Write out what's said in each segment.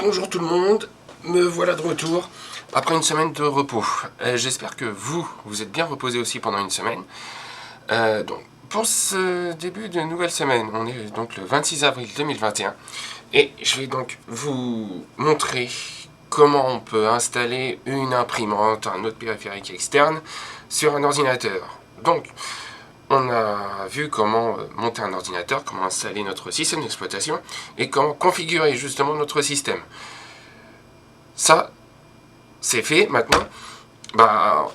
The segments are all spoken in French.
Bonjour tout le monde, me voilà de retour après une semaine de repos. J'espère que vous êtes bien reposés aussi pendant une semaine. Donc, pour ce début de nouvelle semaine, on est donc le 26 avril 2021 et je vais donc vous montrer comment on peut installer une imprimante, un autre périphérique externe sur un ordinateur. Donc, on a vu comment monter un ordinateur, comment installer notre système d'exploitation et comment configurer justement notre système. Ça, c'est fait. Maintenant,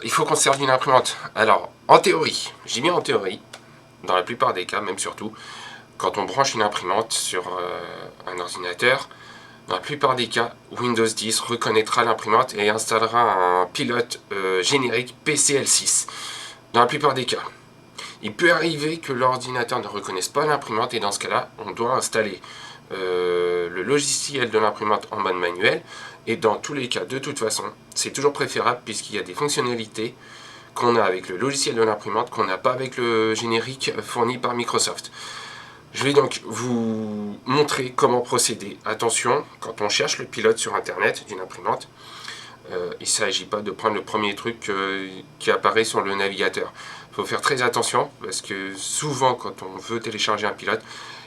il faut qu'on se serve d'une imprimante. Alors, en théorie, je dis bien en théorie, dans la plupart des cas, même surtout, quand on branche une imprimante sur un ordinateur, dans la plupart des cas, Windows 10 reconnaîtra l'imprimante et installera un pilote générique PCL6. Dans la plupart des cas. Il peut arriver que l'ordinateur ne reconnaisse pas l'imprimante et dans ce cas-là, on doit installer le logiciel de l'imprimante en mode manuel. Et dans tous les cas, de toute façon, c'est toujours préférable puisqu'il y a des fonctionnalités qu'on a avec le logiciel de l'imprimante qu'on n'a pas avec le générique fourni par Microsoft. Je vais donc vous montrer comment procéder. Attention, quand on cherche le pilote sur Internet d'une imprimante, il ne s'agit pas de prendre le premier truc qui apparaît sur le navigateur. Il faut faire très attention parce que souvent quand on veut télécharger un pilote,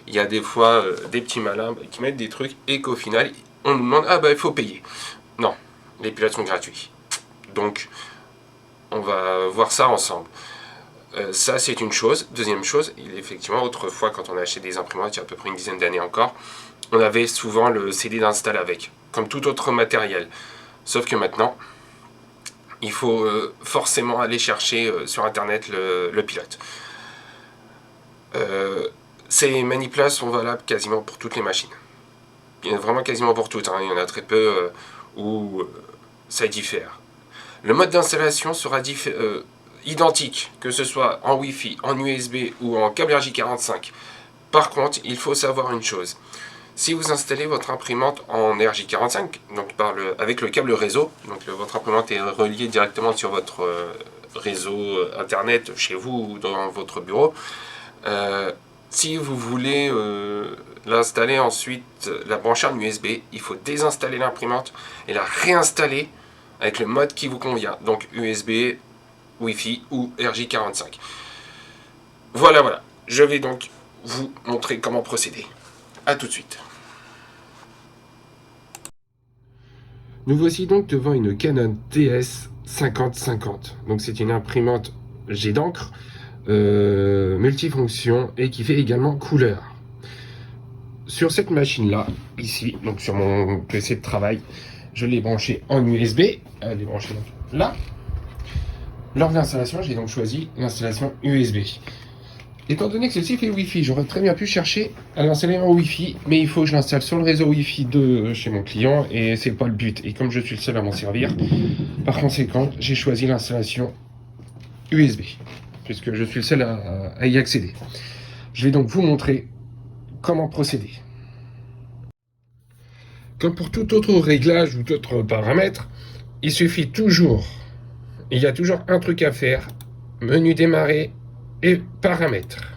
il y a des fois des petits malins qui mettent des trucs et qu'au final on nous demande il faut payer. Non, les pilotes sont gratuits. Donc on va voir ça ensemble. Ça c'est une chose. Deuxième chose, effectivement autrefois quand on a acheté des imprimantes il y a à peu près une dizaine d'années encore, on avait souvent le CD d'install avec, comme tout autre matériel. Sauf que maintenant, il faut forcément aller chercher sur Internet le pilote. Ces manipulations sont valables quasiment pour toutes les machines. Il y en a vraiment quasiment pour toutes. Il y en a très peu où ça diffère. Le mode d'installation sera identique, que ce soit en Wi-Fi, en USB ou en câble RJ45. Par contre, il faut savoir une chose. Si vous installez votre imprimante en RJ45, donc avec le câble réseau, donc votre imprimante est reliée directement sur votre réseau internet chez vous ou dans votre bureau. Si vous voulez l'installer ensuite, la brancher en USB, il faut désinstaller l'imprimante et la réinstaller avec le mode qui vous convient, donc USB, Wi-Fi ou RJ45. Voilà. Je vais donc vous montrer comment procéder. A tout de suite. Nous voici donc devant une Canon TS 5050. Donc c'est une imprimante jet d'encre multifonction et qui fait également couleur. Sur cette machine là, ici, donc sur mon PC de travail, je l'ai branchée en USB. Elle est branchée donc là. Lors de l'installation, j'ai donc choisi l'installation USB. Étant donné que celle-ci fait Wi-Fi, j'aurais très bien pu chercher à l'installer en Wi-Fi, mais il faut que je l'installe sur le réseau Wi-Fi de chez mon client et c'est pas le but. Et comme je suis le seul à m'en servir, par conséquent, j'ai choisi l'installation USB, puisque je suis le seul à y accéder. Je vais donc vous montrer comment procéder. Comme pour tout autre réglage ou d'autres paramètres, il y a toujours un truc à faire, menu démarrer et paramètres.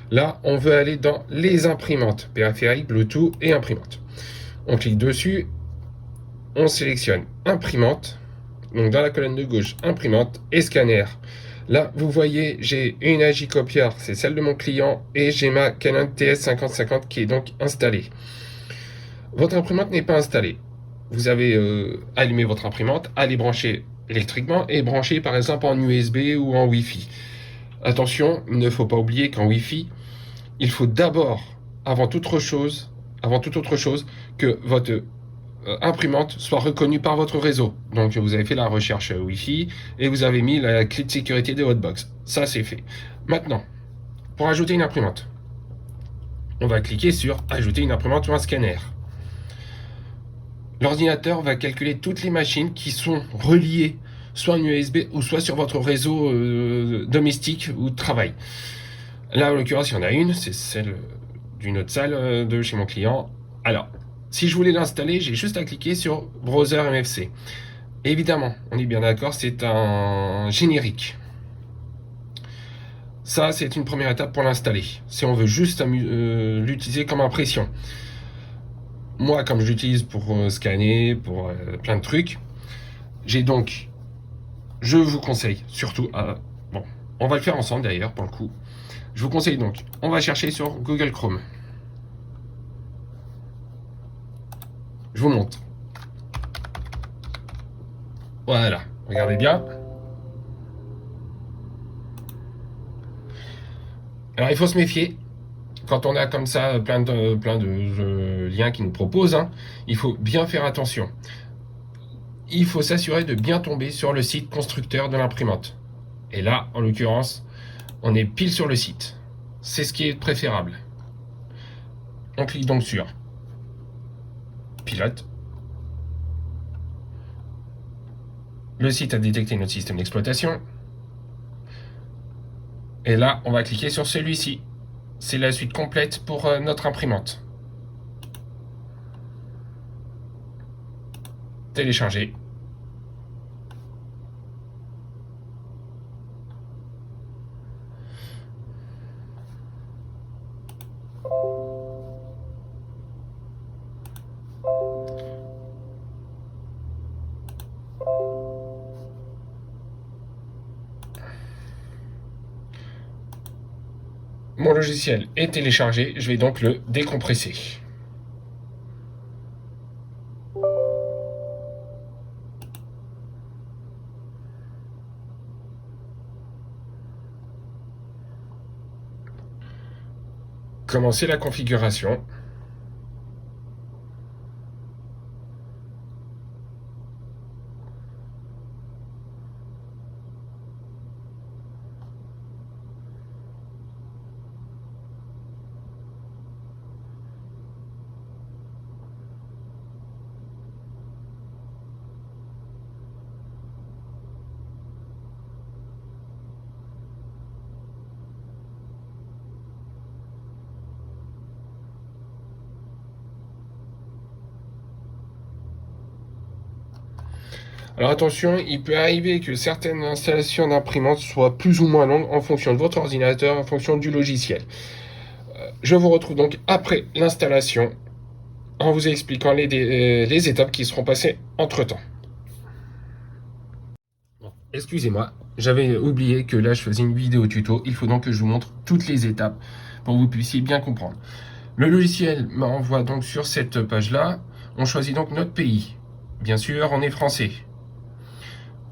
Là, on veut aller dans les imprimantes, périphériques, Bluetooth et imprimantes. On clique dessus, on sélectionne imprimante, donc dans la colonne de gauche, imprimante et scanner. Là, vous voyez, j'ai une AJ Copier, c'est celle de mon client, et j'ai ma Canon TS 5050 qui est donc installée. Votre imprimante n'est pas installée. Vous avez allumé votre imprimante, allez brancher électriquement et brancher par exemple en USB ou en Wi-Fi. Attention, il ne faut pas oublier qu'en Wi-Fi, il faut d'abord, avant toute autre chose, que votre imprimante soit reconnue par votre réseau. Donc vous avez fait la recherche Wi-Fi et vous avez mis la clé de sécurité de votre box. Ça c'est fait. Maintenant, pour ajouter une imprimante, on va cliquer sur ajouter une imprimante ou un scanner. L'ordinateur va calculer toutes les machines qui sont reliées soit en USB ou soit sur votre réseau domestique ou de travail. Là, en l'occurrence, il y en a une, c'est celle d'une autre salle de chez mon client. Alors, si je voulais l'installer, j'ai juste à cliquer sur Browser MFC. Évidemment, on est bien d'accord, c'est un générique. Ça, c'est une première étape pour l'installer, si on veut juste l'utiliser comme impression. moi, comme je l'utilise pour scanner, pour plein de trucs, j'ai donc, je vous conseille surtout, bon, on va le faire ensemble d'ailleurs pour le coup. Je vous conseille donc, on va chercher sur Google Chrome. Je vous montre. Voilà, regardez bien. Alors il faut se méfier. Quand on a comme ça plein de liens qui nous proposent, hein, il faut bien faire attention. Il faut s'assurer de bien tomber sur le site constructeur de l'imprimante. Et là, en l'occurrence, on est pile sur le site. C'est ce qui est préférable. On clique donc sur Pilote. Le site a détecté notre système d'exploitation. Et là, on va cliquer sur celui-ci. C'est la suite complète pour notre imprimante. Télécharger. Mon logiciel est téléchargé, je vais donc le décompresser. Commencer la configuration. Alors attention, il peut arriver que certaines installations d'imprimantes soient plus ou moins longues en fonction de votre ordinateur, en fonction du logiciel. Je vous retrouve donc après l'installation en vous expliquant les étapes qui seront passées entre-temps. Bon, excusez-moi, j'avais oublié que là je faisais une vidéo tuto, il faut donc que je vous montre toutes les étapes pour que vous puissiez bien comprendre. Le logiciel m'envoie donc sur cette page-là, on choisit donc notre pays. Bien sûr, on est français.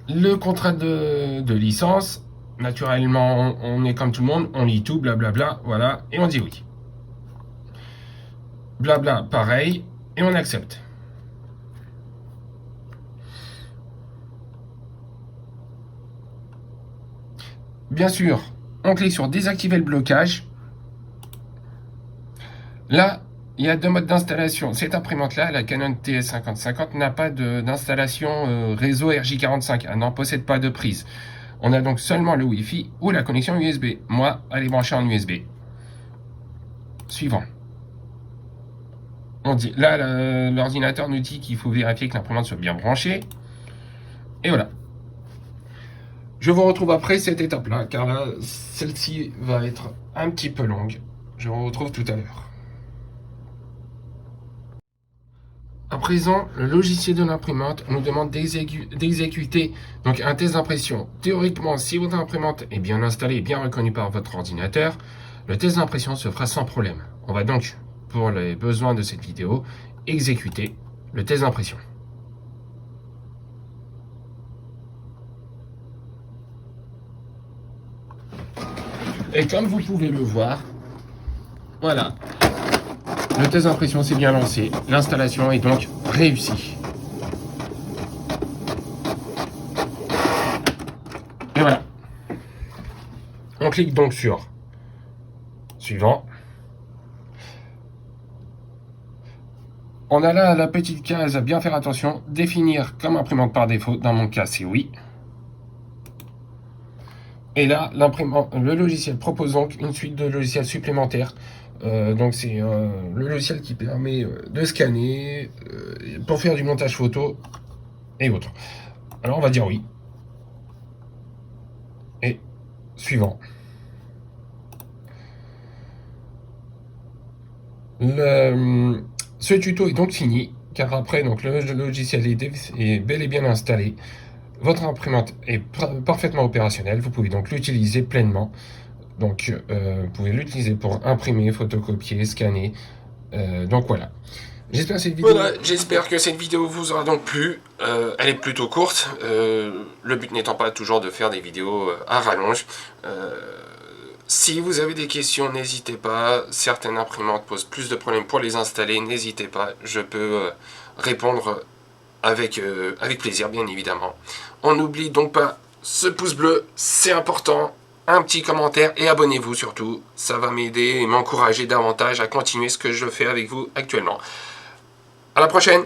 Le contrat de licence, naturellement, on est comme tout le monde, on lit tout, blablabla, voilà, et on dit oui. Blabla, pareil, et on accepte. Bien sûr, on clique sur désactiver le blocage. Là, il y a deux modes d'installation. Cette imprimante-là, la Canon TS5050, n'a pas d'installation réseau RJ45. Elle n'en possède pas de prise. On a donc seulement le Wi-Fi ou la connexion USB. Moi, elle est branchée en USB. Suivant. On dit, là, l'ordinateur nous dit qu'il faut vérifier que l'imprimante soit bien branchée. Et voilà. Je vous retrouve après cette étape-là, car là, celle-ci va être un petit peu longue. Je vous retrouve tout à l'heure. À présent, le logiciel de l'imprimante nous demande d'exécuter donc un test d'impression. Théoriquement, si votre imprimante est bien installée et bien reconnue par votre ordinateur, le test d'impression se fera sans problème. On va donc, pour les besoins de cette vidéo, exécuter le test d'impression. Et comme vous pouvez le voir, voilà, le test d'impression s'est bien lancé. L'installation est donc réussie. Et voilà. On clique donc sur suivant. On a là la petite case à bien faire attention. Définir comme imprimante par défaut. Dans mon cas, c'est oui. Et là, le logiciel propose donc une suite de logiciels supplémentaires. Donc c'est le logiciel qui permet de scanner, pour faire du montage photo et autres. Alors on va dire oui. Et suivant. Ce tuto est donc fini, car après donc, le logiciel est bel et bien installé. Votre imprimante est parfaitement opérationnelle, vous pouvez donc l'utiliser pleinement. Donc vous pouvez l'utiliser pour imprimer, photocopier, scanner. Donc voilà. J'espère que cette vidéo vous aura donc plu. Elle est plutôt courte. Le but n'étant pas toujours de faire des vidéos à rallonge. Si vous avez des questions, n'hésitez pas. Certaines imprimantes posent plus de problèmes pour les installer. N'hésitez pas. Je peux répondre avec plaisir, bien évidemment. On n'oublie donc pas ce pouce bleu, c'est important. Un petit commentaire et abonnez-vous surtout. Ça va m'aider et m'encourager davantage à continuer ce que je fais avec vous actuellement. À la prochaine!